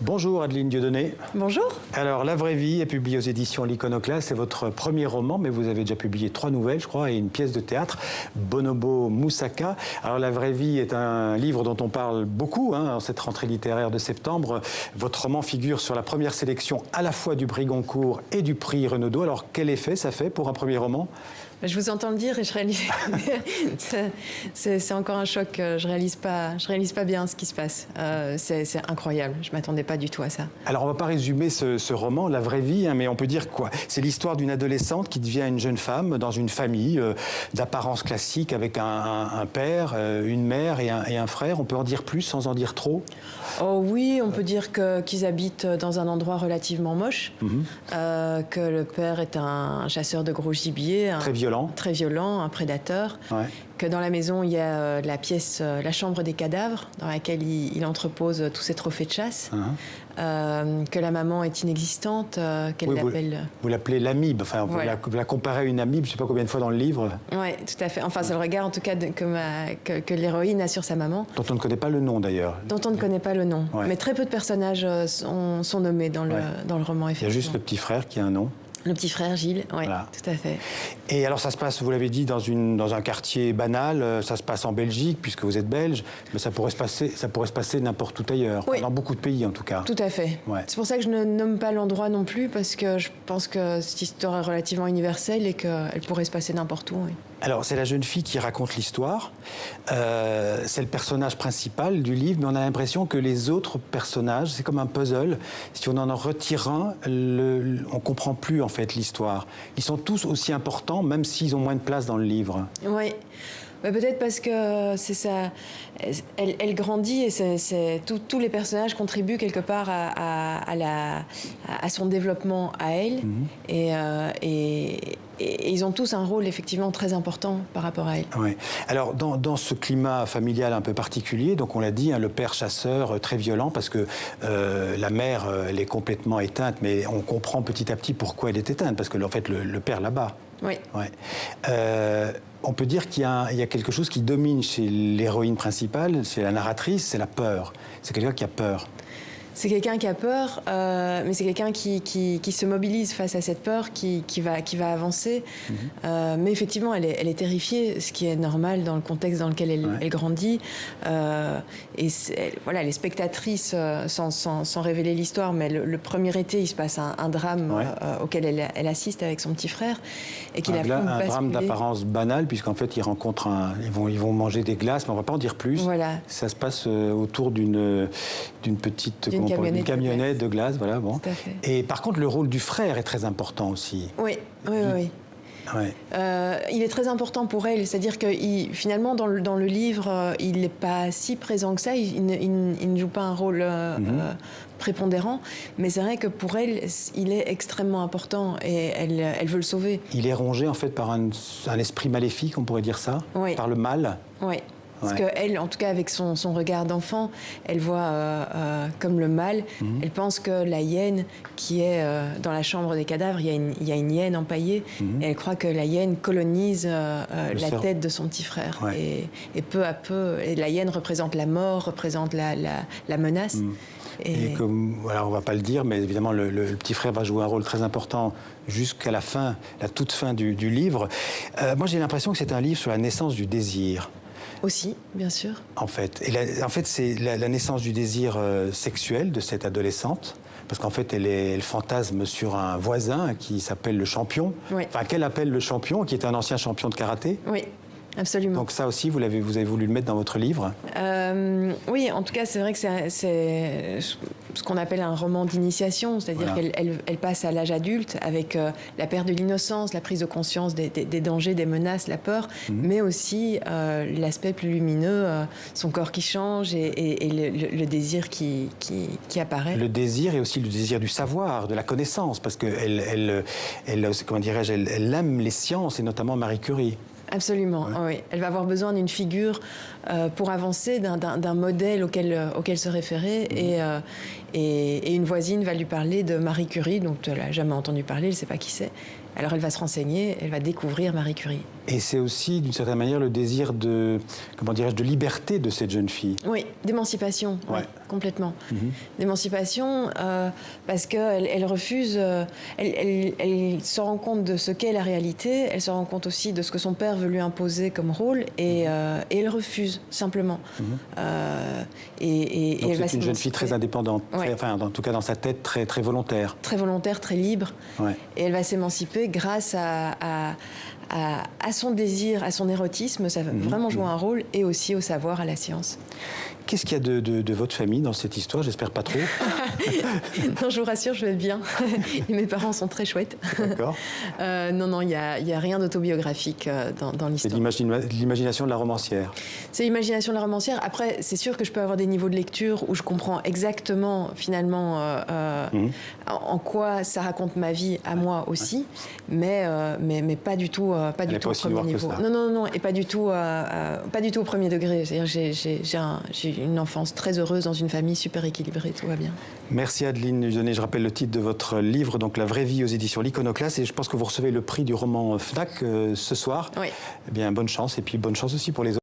Bonjour Adeline Dieudonné. Bonjour. Alors, La vraie vie est publiée aux éditions L'Iconoclaste. C'est votre premier roman, mais vous avez déjà publié 3 nouvelles, je crois, et une pièce de théâtre, Bonobo Moussaka. Alors, La vraie vie est un livre dont on parle beaucoup en cette rentrée littéraire de septembre. Votre roman figure sur la première sélection à la fois du prix Goncourt et du prix Renaudot. Alors, quel effet ça fait pour un premier roman ? Je vous entends le dire et je réalise. c'est encore un choc. Je réalise pas bien ce qui se passe. C'est incroyable. Je m'attendais pas du tout à ça. Alors on va pas résumer ce roman, La vraie vie, mais on peut dire quoi? C'est l'histoire d'une adolescente qui devient une jeune femme dans une famille d'apparence classique avec un père, une mère et un frère. On peut en dire plus sans en dire trop? Oh oui, on peut dire qu'ils habitent dans un endroit relativement moche, que le père est un chasseur de gros gibier. Très violent, un prédateur. Ouais. Que dans la maison, il y a la chambre des cadavres, dans laquelle il entrepose tous ses trophées de chasse. Que la maman est inexistante, qu'elle l'appelle... Vous l'appelez l'amibe, enfin, voilà. Vous la comparez à une amibe, je ne sais pas combien de fois dans le livre. Oui, tout à fait. Enfin, c'est le regard, en tout cas, que l'héroïne a sur sa maman. Dont on ne connaît pas le nom, d'ailleurs. Dont on ne connaît pas le nom. Ouais. Mais très peu de personnages sont nommés dans le roman, effectivement. Il y a juste le petit frère qui a un nom. Le petit frère Gilles, oui, voilà. Tout à fait. Et alors ça se passe, vous l'avez dit, dans un quartier banal, ça se passe en Belgique, puisque vous êtes belge, mais ça pourrait se passer n'importe où ailleurs, dans beaucoup de pays en tout cas. Tout à fait. Ouais. C'est pour ça que je ne nomme pas l'endroit non plus, parce que je pense que cette histoire est relativement universelle et qu'elle pourrait se passer n'importe où. Oui. Alors, c'est la jeune fille qui raconte l'histoire. C'est le personnage principal du livre, mais on a l'impression que les autres personnages, c'est comme un puzzle. Si on en retire un, on ne comprend plus, en fait, l'histoire. Ils sont tous aussi importants, même s'ils ont moins de place dans le livre. Oui. Peut-être parce que c'est ça. Elle grandit et tous les personnages contribuent quelque part à son développement à elle. Et ils ont tous un rôle effectivement très important par rapport à elle. Ouais. Alors dans ce climat familial un peu particulier, donc on l'a dit, le père chasseur très violent parce que la mère elle est complètement éteinte, mais on comprend petit à petit pourquoi elle est éteinte parce que en fait le père la bat. Oui. Ouais. On peut dire qu'il y a quelque chose qui domine chez l'héroïne principale, chez la narratrice, c'est la peur. C'est quelqu'un qui a peur. C'est quelqu'un qui a peur, mais c'est quelqu'un qui se mobilise face à cette peur, qui va avancer. Mais effectivement, elle est terrifiée, ce qui est normal dans le contexte dans lequel elle grandit. Et voilà, elle est spectatrice sans révéler l'histoire, mais le premier été, il se passe un drame auquel elle assiste avec son petit frère. Et qu'il un drame d'apparence banale, puisqu'en fait, ils rencontrent ils vont manger des glaces, mais on ne va pas en dire plus. Voilà. Ça se passe autour d'une petite... Une camionnette de glace, voilà, bon. Tout à fait. Et par contre, le rôle du frère est très important aussi. Oui. Ouais. Il est très important pour elle, c'est-à-dire que finalement dans le livre, il n'est pas si présent que ça, il ne joue pas un rôle prépondérant, mais c'est vrai que pour elle, il est extrêmement important et elle veut le sauver. Il est rongé en fait par un esprit maléfique, on pourrait dire ça, par le mal. Oui. Parce qu'elle, en tout cas avec son regard d'enfant, elle voit comme le mal. Elle pense que la hyène qui est dans la chambre des cadavres, il y a une hyène empaillée. Et elle croit que la hyène colonise la tête de son petit frère. Ouais. Et peu à peu, la hyène représente la mort, représente la menace. Et comme, voilà, on ne va pas le dire, mais évidemment, le petit frère va jouer un rôle très important jusqu'à la toute fin du livre. Moi, j'ai l'impression que c'est un livre sur la naissance du désir. Aussi, bien sûr. En fait, c'est la naissance du désir sexuel de cette adolescente, parce qu'en fait, elle fantasme sur un voisin qui s'appelle le champion, enfin qu'elle appelle le champion, qui est un ancien champion de karaté. Oui. Absolument. Donc ça aussi, vous avez voulu le mettre dans votre livre? Oui, en tout cas, c'est vrai que c'est ce qu'on appelle un roman d'initiation, c'est-à-dire qu'elle passe à l'âge adulte avec la perte de l'innocence, la prise de conscience des dangers, des menaces, la peur, mais aussi l'aspect plus lumineux, son corps qui change et le désir qui apparaît. Le désir et aussi le désir du savoir, de la connaissance, parce qu'elle comment dirais-je, elle aime les sciences et notamment Marie Curie. Absolument, oui. Elle va avoir besoin d'une figure pour avancer, d'un modèle auquel se référer. Et une voisine va lui parler de Marie Curie, donc elle n'a jamais entendu parler, elle ne sait pas qui c'est. Alors elle va se renseigner, elle va découvrir Marie Curie. Et c'est aussi, d'une certaine manière, le désir de, comment dirais-je, de liberté de cette jeune fille. Oui, d'émancipation, Ouais. complètement. D'émancipation, parce qu'elle refuse, elle se rend compte de ce qu'est la réalité, elle se rend compte aussi de ce que son père veut lui imposer comme rôle, et elle refuse, simplement. Et Donc elle va c'est une jeune fille très indépendante, Ouais. enfin, en tout cas dans sa tête, très, très volontaire. Très volontaire, très libre. Ouais. Et elle va s'émanciper grâce à son désir, à son érotisme, ça va vraiment jouer un rôle, et aussi au savoir, à la science. Qu'est-ce qu'il y a de votre famille dans cette histoire? J'espère pas trop. Non, je vous rassure, je vais bien. Et mes parents sont très chouettes. D'accord. Non, il y a rien d'autobiographique dans C'est l'histoire. l'imagination de la romancière. C'est l'imagination de la romancière. Après, c'est sûr que je peux avoir des niveaux de lecture où je comprends exactement, finalement, en quoi ça raconte ma vie à moi aussi, mais pas du tout, pas du tout au premier niveau. Non, et pas du tout au premier degré. C'est-à-dire, j'ai une enfance très heureuse dans une famille super équilibrée, tout va bien. Merci Adeline Nuzonnet. Je rappelle le titre de votre livre, donc La vraie vie aux éditions L'Iconoclaste, et je pense que vous recevez le prix du roman Fnac ce soir. Oui. Eh bien, bonne chance, et puis bonne chance aussi pour les autres.